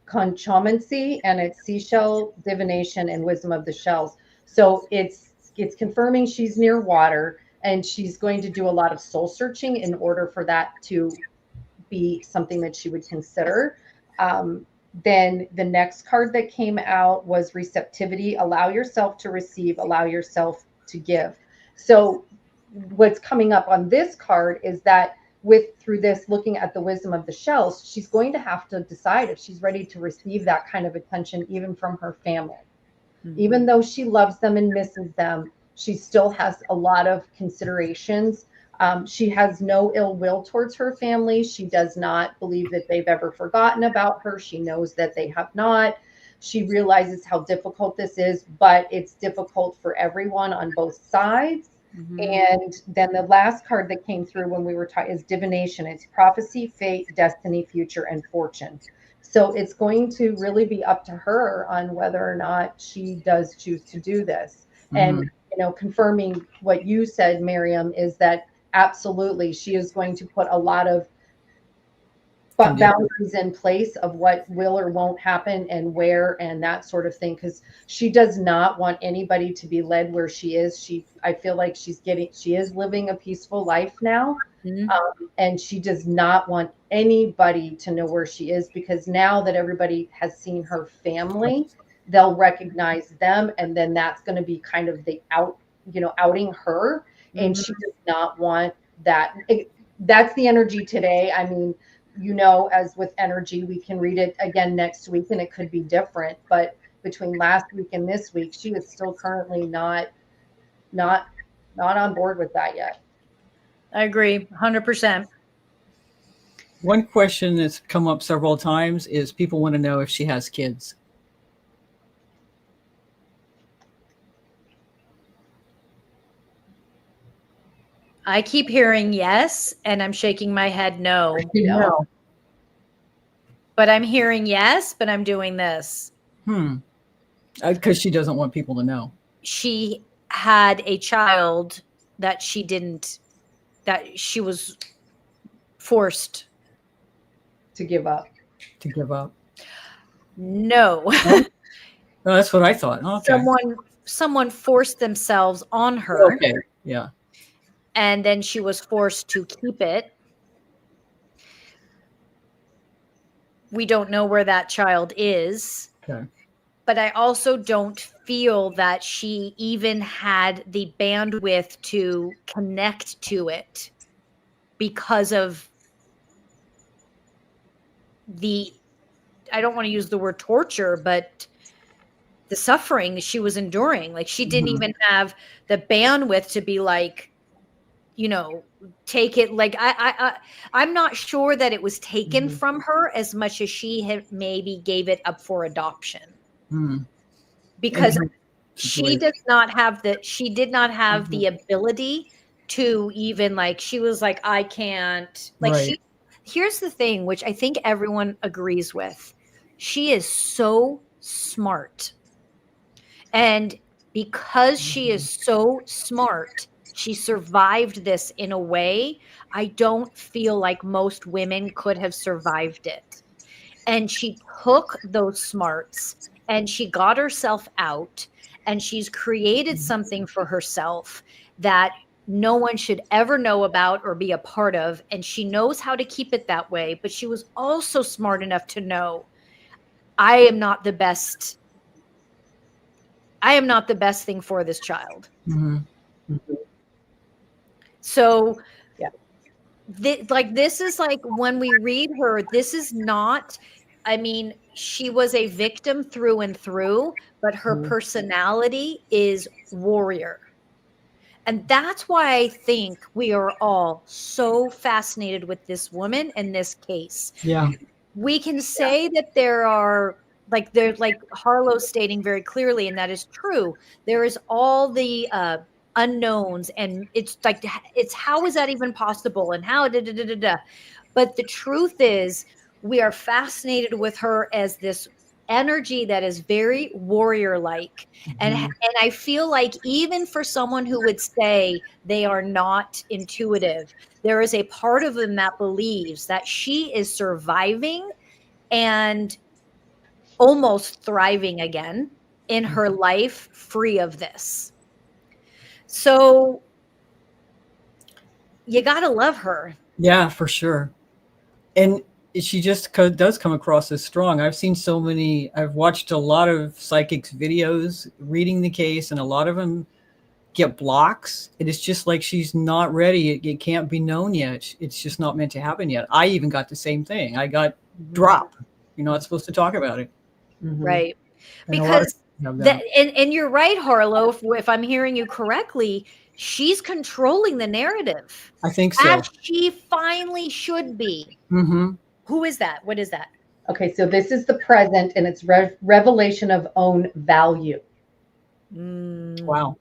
conchomancy, and it's seashell divination and wisdom of the shells. So it's confirming she's near water, and she's going to do a lot of soul searching in order for that to be something that she would consider. Then the next card that came out was receptivity. Allow yourself to receive, allow yourself to give. So what's coming up on this card is that through this, looking at the wisdom of the shells, she's going to have to decide if she's ready to receive that kind of attention, even from her family. Mm-hmm. Even though she loves them and misses them, she still has a lot of considerations. She has no ill will towards her family. She does not believe that they've ever forgotten about her. She knows that they have not. She realizes how difficult this is, but it's difficult for everyone on both sides. Mm-hmm. And then the last card that came through when we were talking is divination. It's prophecy, fate, destiny, future, and fortune. So it's going to really be up to her on whether or not she does choose to do this. Mm-hmm. And, confirming what you said, Maryam, is that absolutely she is going to put a lot of boundaries in place of what will or won't happen and where and that sort of thing, because she does not want anybody to be led where she is. I feel like she is living a peaceful life now. Mm-hmm. And she does not want anybody to know where she is, because now that everybody has seen her family, they'll recognize them, and then that's going to be kind of the outing her. Mm-hmm. And she does not want that. That's the energy today. I mean, as with energy, we can read it again next week and it could be different. But between last week and this week, she is still currently not on board with that yet. I agree 100%. One question that's come up several times is people want to know if she has kids. I keep hearing yes, and I'm shaking my head no. No. But I'm hearing yes, but I'm doing this. Because she doesn't want people to know. She had a child that she was forced to give up. No. Oh, that's what I thought. Okay. Someone forced themselves on her. Okay. Yeah. And then she was forced to keep it. We don't know where that child is. Okay. But I also don't feel that she even had the bandwidth to connect to it because of I don't want to use the word torture, but the suffering she was enduring. Like, she didn't even have the bandwidth to be like, take it. Like, I'm not sure that it was taken from her as much as she had maybe gave it up for adoption. Because she did not have the ability to even, like, she was like, I can't, like, right. Here's the thing, which I think everyone agrees with. She is so smart. And because she is so smart, she survived this in a way I don't feel like most women could have survived it. And she took those smarts and she got herself out, and she's created something for herself that no one should ever know about or be a part of. And she knows how to keep it that way. But she was also smart enough to know, I am not the best thing for this child. So yeah, this is like, when we read her, this is not, I mean, she was a victim through and through, but her personality is warrior. And that's why I think we are all so fascinated with this woman and this case. Yeah. We can say that there's like Harlow stating very clearly, and that is true. There is all the unknowns, and it's like, it's how is that even possible, and how da, da, da, da, da. But the truth is, we are fascinated with her as this energy that is very warrior like. And I feel like even for someone who would say they are not intuitive, there is a part of them that believes that she is surviving and almost thriving again in her life, free of this. So you got to love her. Yeah, for sure. And she just does come across as strong. I've watched a lot of psychics videos reading the case, and a lot of them get blocks. And it's just like she's not ready. It can't be known yet. It's just not meant to happen yet. I even got the same thing. I got drop. You're not supposed to talk about it. Right. And Because and you're right, Harlow, if I'm hearing you correctly, she's controlling the narrative. I think so. As she finally should be. Mm-hmm. Who is that? What is that? Okay, so this is the present, and it's revelation of own value. Wow.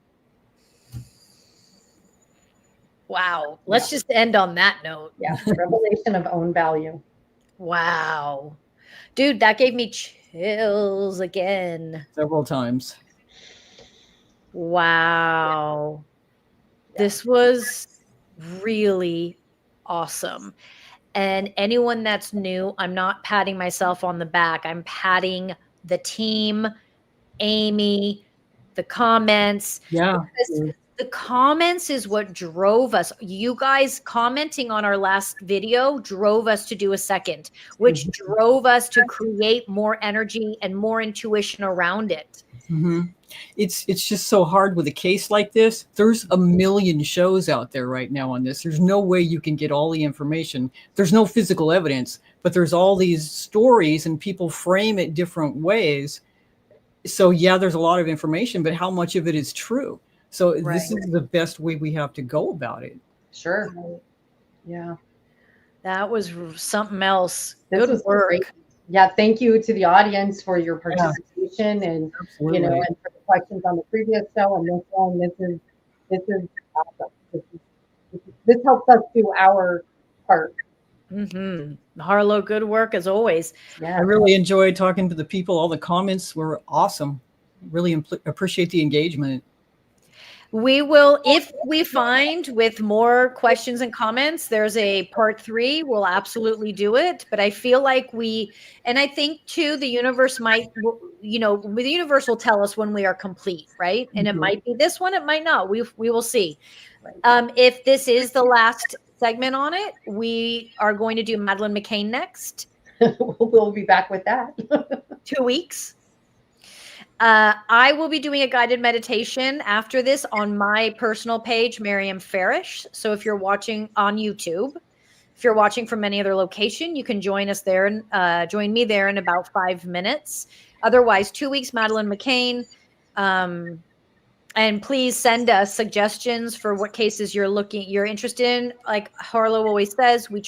Wow. Let's just end on that note. Yeah, revelation of own value. Wow. Dude, that gave me chills again. Several times. Wow. This was really awesome. And anyone that's new, I'm not patting myself on the back. I'm patting the team, Amy, the comments. Yeah. The comments is what drove us. You guys commenting on our last video drove us to do a second, which drove us to create more energy and more intuition around it. Mm-hmm. It's just so hard with a case like this. There's a million shows out there right now on this. There's no way you can get all the information. There's no physical evidence, but there's all these stories and people frame it different ways. So yeah, there's a lot of information, but how much of it is true? So this is the best way we have to go about it. Sure. Yeah. That was something else. This Good work. Great. Yeah. Thank you to the audience for your participation and, Absolutely. you know, and for the questions on the previous show and this one. This is awesome. This helps us do our part. Harlow, good work as always. Yeah. I really enjoyed talking to the people. All the comments were awesome. Really appreciate the engagement. We will, if we find with more questions and comments, there's a part 3, we'll absolutely do it. But I feel like and I think too, the universe might, you know, the universe will tell us when we are complete, right? And it might be this one, it might not. We will see. If this is the last segment on it, we are going to do Madeleine McCann next. We'll be back with that. 2 weeks. I will be doing a guided meditation after this on my personal page, Maryam Farish. So if you're watching on YouTube, if you're watching from any other location, you can join us there and join me there in about 5 minutes. Otherwise, 2 weeks, Madeleine McCann. And please send us suggestions for what cases you're interested in. Like Harlow always says, we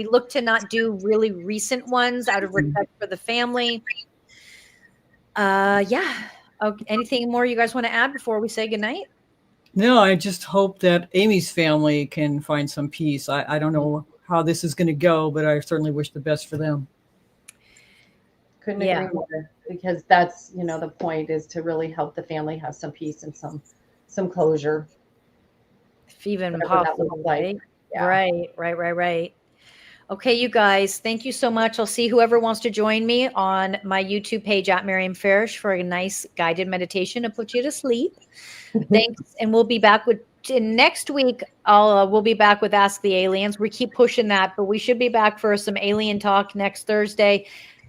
look to not do really recent ones out of respect for the family. Yeah. Okay. Anything more you guys want to add before we say goodnight? No, I just hope that Amy's family can find some peace. I don't know how this is going to go, but I certainly wish the best for them. Couldn't agree more, because that's, you know, the point is to really help the family have some peace and some closure. If even Whatever possible, like. Right? Yeah. Right. Okay, you guys, thank you so much. I'll see whoever wants to join me on my YouTube page at Maryam Farish for a nice guided meditation to put you to sleep. Thanks. And we'll be back next week. We'll be back with Ask the Aliens. We keep pushing that, but we should be back for some alien talk next Thursday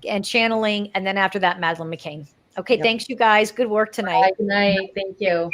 and channeling. And then after that, Madeleine McCann. Okay. Yep. Thanks, you guys. Good work tonight. Good night. Thank you.